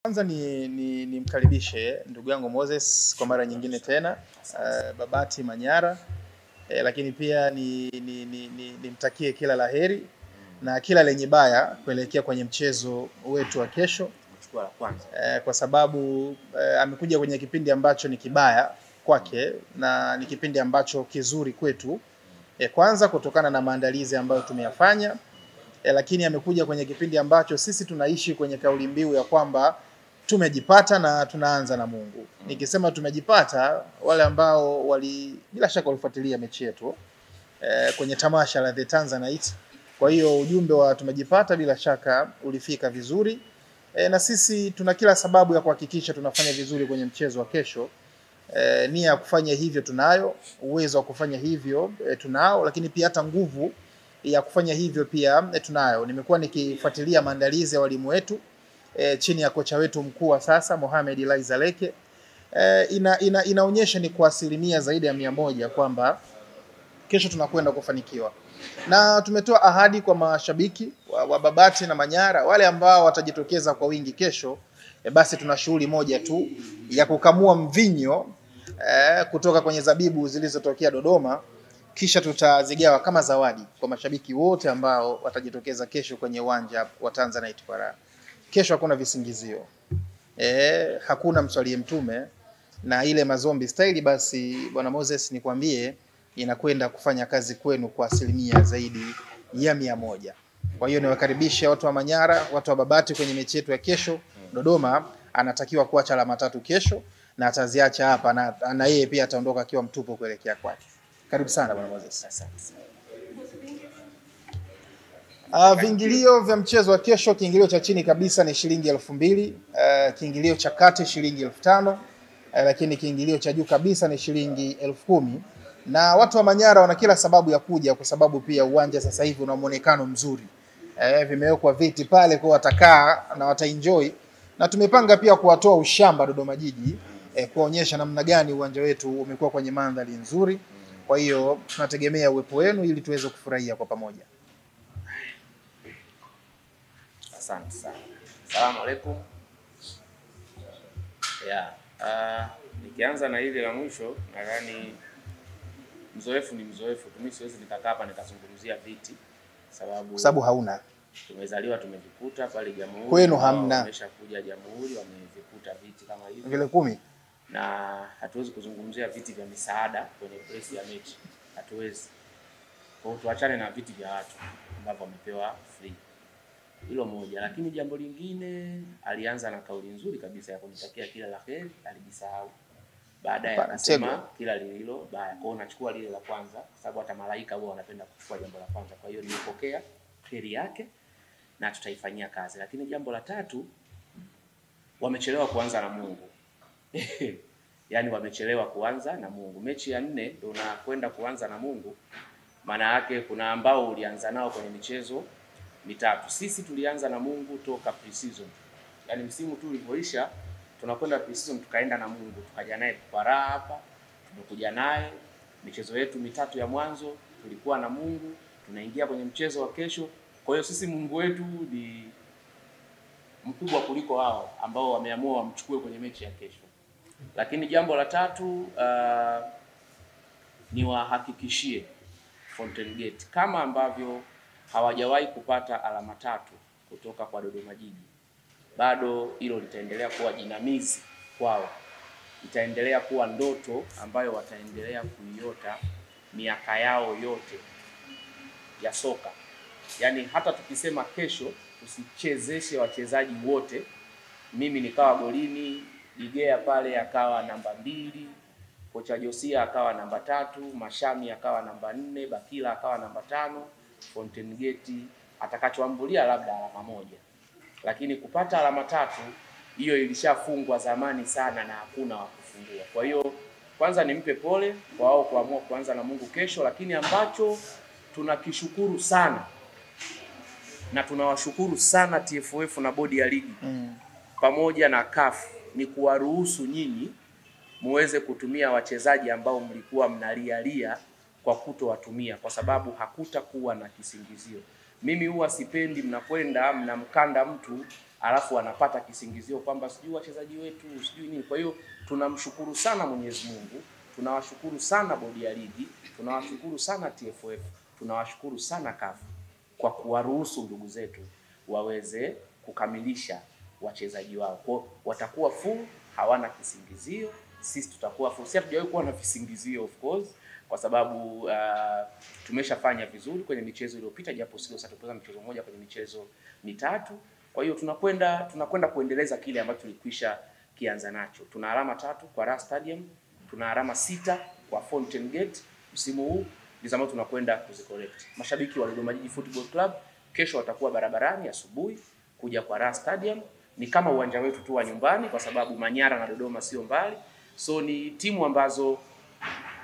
Kwanza ni mkaribishe ndugu yangu Moses kwa mara nyingine tena Babati Manyara, lakini pia nimtakie kila laheri na kila lenye baya kuelekea kwenye mchezo wetu wa kesho, kwa sababu amekuja kwenye kipindi ambacho ni kibaya kwake na ni kipindi ambacho kizuri kwetu, kwanza kutokana na maandalizi ambayo tumeyafanya, lakini amekuja kwenye kipindi ambacho sisi tunaishi kwenye kauli mbiu ya kwamba tumejipata na tunaanza na Mungu. Nikisema tumejipata, wale ambao bila shaka walifuatilia mechi yetu kwenye tamasha la The Tanzanite. Kwa hiyo ujumbe wa tumejipata bila shaka ulifika vizuri, na sisi tuna kila sababu ya kuhakikisha tunafanya vizuri kwenye mchezo wa kesho. Nia ya kufanya hivyo tunayo, uwezo wa kufanya hivyo tunao, lakini pia hata nguvu ya kufanya hivyo pia tunayo. Nimekuwa nikifuatilia maandalizi ya walimu wetu chini ya kocha wetu mkuu wa sasa Mohamed Eliza Leke. Inaonyesha ni kwa asilimia zaidi ya 100 kwamba kesho tunakwenda kufanikiwa, na tumetoa ahadi kwa mashabiki wa Babati na Manyara, wale ambao watajitokeza kwa wingi kesho, basi tuna shughuli moja tu ya kukamua mvinyo kutoka kwenye zabibu zilizotokea Dodoma, kisha tutazigawa kama zawadi kwa mashabiki wote ambao watajitokeza kesho kwenye uwanja wa Tanzanite Para. Kesho hakuna visingizio, hakuna mswalie mtume na ile mazombi style. Basi bwana Moses, nikwambie inakwenda kufanya kazi kwenu kwa asilimia zaidi ya 100. Kwa hiyo niwakaribisha watu wa Manyara, watu wa Babati kwenye mechi yetu ya kesho. Dodoma anatakiwa kuacha alama 3 kesho na ataziacha hapa, na yeye pia ataondoka akiwa mtupu kuelekea kwake. Karibu sana bwana Moses. Viingilio vya mchezo wa kesho, kiingilio cha chini kabisa ni shilingi 2000, kiingilio cha kati shilingi 5000, lakini kiingilio cha juu kabisa ni shilingi 10000. Na watu wa Manyara wana kila sababu ya kuja, kwa sababu pia uwanja sasa hivi una muonekano mzuri. Vimewekwa viti pale kwa watakaa na wataenjoy, na tumepanga pia kuwatoa ushamba Dodoma Jiji, kuonyesha namna gani uwanja wetu umekuwa kwenye mandhari nzuri. Kwa hiyo tunategemea uwepo wenu ili tuweze kufurahia kwa pamoja. Asante sana. Asalamu alaykum. Nikianza na hili la mwisho, nadhani mzoefu ni mzoefu. Mimi siwezi nikakaa hapa nikazungumzia viti sababu hauna. Tumezaliwa tumevikuta pale Jamhuri. Kwenu hamna. Wameshakuja Jamhuri wamevikuta viti kama hivi. Vile 10. Na hatuwezi kuzungumzia viti vya misaada kwenye press ya mechi. Hatuwezi. Kwa hiyo tuachane na viti vya watu ambavyo wamepewa free. Hilo moja, lakini jambo lingine, alianza na kauli nzuri kabisa ya kumtakia kila laheri, alijisahau. Baadaye akasema kila lililo baya. Kwa hiyo nachukua lile la kwanza, kwa sababu hata malaika wao wanapenda kuchukua jambo la kwanza. Kwa hiyo nimepokea heri yake na tutaifanyia kazi. Lakini jambo la tatu, wamechelewa kuanza na Mungu. Yaani wamechelewa kuanza na Mungu. Mechi ya 4 ndio unakwenda kuanza na Mungu. Maana yake kuna ambao ulianza nao kwenye michezo mitatu. Sisi tulianza na Mungu toka pre-season. Yaani msimu tu ulipoisha tunakwenda pre-season, tukaenda na Mungu, tukaja naye Para hapa, tumekuja naye michezo yetu mitatu ya mwanzo tulikuwa na Mungu, tunaingia kwenye mchezo wa kesho. Kwa hiyo sisi Mungu wetu ni mkubwa kuliko hao ambao wameamua wamchukue kwenye mechi ya kesho. Lakini jambo la tatu, ni wahakikishie Fountain Gate kama ambavyo hawajawahi kupata alama 3 kutoka kwa Dodoma Jiji, bado hilo litaendelea kuwa jinamizi kwao, itaendelea kuwa ndoto ambayo wataendelea kuiota miaka yao yote ya soka. Yaani hata tukisema kesho tusichezeshe wachezaji wote, mimi nikawa golini, Igea pale akawa namba 2, kocha Josia akawa namba 3, Mashami akawa namba 4, Bakila akawa namba 5, Fountain Gate atakachoambulia labda alama 1. Lakini kupata alama 3 hiyo ilishafungwa zamani sana na hakuna wa kufungua. Kwa hiyo kwanza nimpe pole kwa wao kuamua kuanza na Mungu kesho, lakini ambacho tunakishukuru sana na tunawashukuru sana TFF na bodi ya ligi pamoja na CAF ni kuwaruhusu nyinyi muweze kutumia wachezaji ambao mlikuwa mnalialia kwa kutowatumia, kwa sababu hakutakuwa na kisingizio. Mimi huwa sipendi mnakwenda mnamkanda mtu alafu anapata kisingizio kwamba sijui wachezaji wetu sijui nini. Kwa hiyo tunamshukuru sana Mwenyezi Mungu, tunawashukuru sana bodi ya ligi, tunawashukuru sana TFF, tunawashukuru sana CAF kwa kuwaruhusu ndugu zetu waweze kukamilisha wachezaji wao. Kwa watakuwa full, hawana kisingizio, sisi tutakuwa full. Sisi hatujawahi kuwa na visingizio of course, kwa sababu tumeshafanya vizuri kwenye michezo iliyopita, japo sio sasa tupeza mchezo mmoja kwenye michezo mitatu. Kwa hiyo tunakwenda kuendeleza kile ambacho tulikwisha kianza nacho. Tuna alama 3 kwa Raha Stadium, tuna alama 6 kwa Fountain Gate. Msimu huu ndizo ambazo tunakwenda kuzicorrect. Mashabiki wa Dodoma Jiji Football Club kesho watakuwa barabarani asubuhi kuja kwa Raha Stadium. Ni kama uwanja wetu tu wa nyumbani, kwa sababu Manyara na Dodoma sio mbali. So ni timu ambazo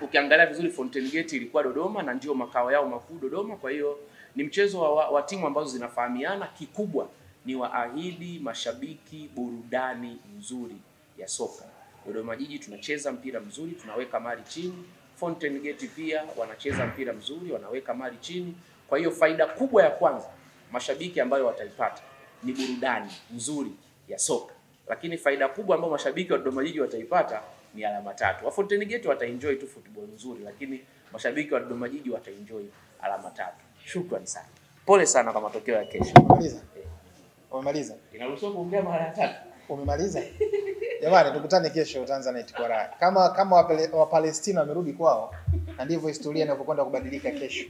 ukiangalia vizuri Fountain Gate ilikuwa Dodoma na ndio makao yao makuu Dodoma. Kwa hiyo ni mchezo wa timu ambazo zinafahamiana. Kikubwa ni waahidi mashabiki burudani nzuri ya soka. Dodoma Jiji tunacheza mpira mzuri, tunaweka mali chini. Fountain Gate pia wanacheza mpira mzuri, wanaweka mali chini. Kwa hiyo faida kubwa ya kwanza mashabiki ambayo wataipata ni burudani nzuri ya soka. Lakini faida kubwa ambayo mashabiki wa Dodoma Jiji wataipata ni alama 3. Wa Fountain Gate wataenjoy tu football nzuri, lakini mashabiki wa Dodoma Jiji wataenjoy alama 3. Shukrani sana. Pole sana kwa matokeo ya kesho. Umemaliza? Umemaliza? Inaruhusiwa kuongea mara 3. Umemaliza? Jamani, tukutane kesho Tanzanite kwa Raha. Kama wa Palestina wamerudi kwao, na ndivyo historia inapokwenda kubadilika kesho.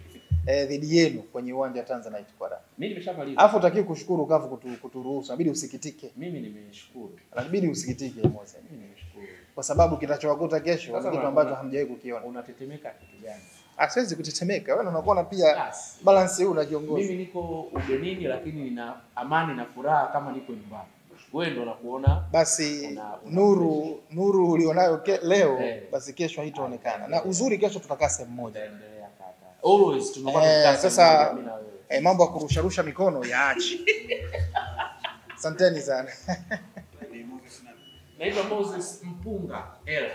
Dhidi yenu kwenye uwanja wa Tanzanite kwa Raha. Mimi nimeshamaliza. Alafu utakiwa kushukuru CAF kuturuhusu. Inabidi usikitike. Mimi nimeshukuru. Inabidi usikitike Mose. Mimi nimeshukuru. Kwa sababu kitachowakuta kesho ni kitu ambacho hamjawahi kukiona. Unatetemeka kitu gani? Siwezi kutetemeka. Wewe unakuwa pia balance hii unajiongoza. Mimi niko ugenini lakini nina amani na furaha kama niko nyumbani. Wewe ndio unakuona. Basi nuru ulionayo leo basi kesho haitaonekana. Na uzuri kesho tutakaa sehemu moja. Endelea kaka. Always tumekuwa tukikaa sasa mimi na wewe. Mambo ya kurusha mikono yaache. Asanteni sana. Naitwa Moses Mpunga L.